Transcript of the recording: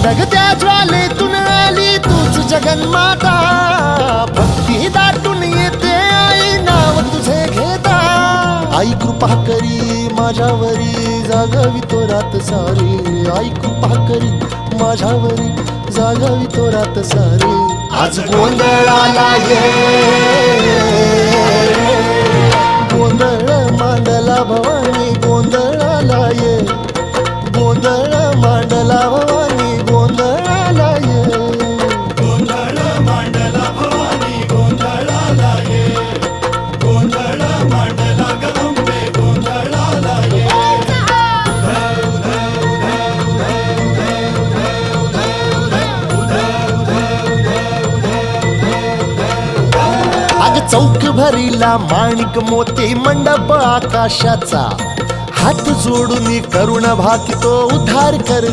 जगत्या ज्वालेतून आली तूच जगन्माता, भक्ती दाटून येते आई नाव तुझे घेता। आई कृपा करी माझ्यावरी जागावी तो रात सारी, आई कृपा करी माझ्यावरी जागावी तो रात सारी। आज गोंधळाला ये, गोंधळ मांडला भवानी गोंधळाला ये, गोंधळ मांडला भवानी गोंधळाला ये, गोंधळ मांडला भवानी गोंधळाला ये, गोंधळ मांडला गंबे गोंधळाला ये। अग चौक भरीला माणिक मोती मंडप आकाशाचा, हात जोडून करुण भाकितो उद्धार कर।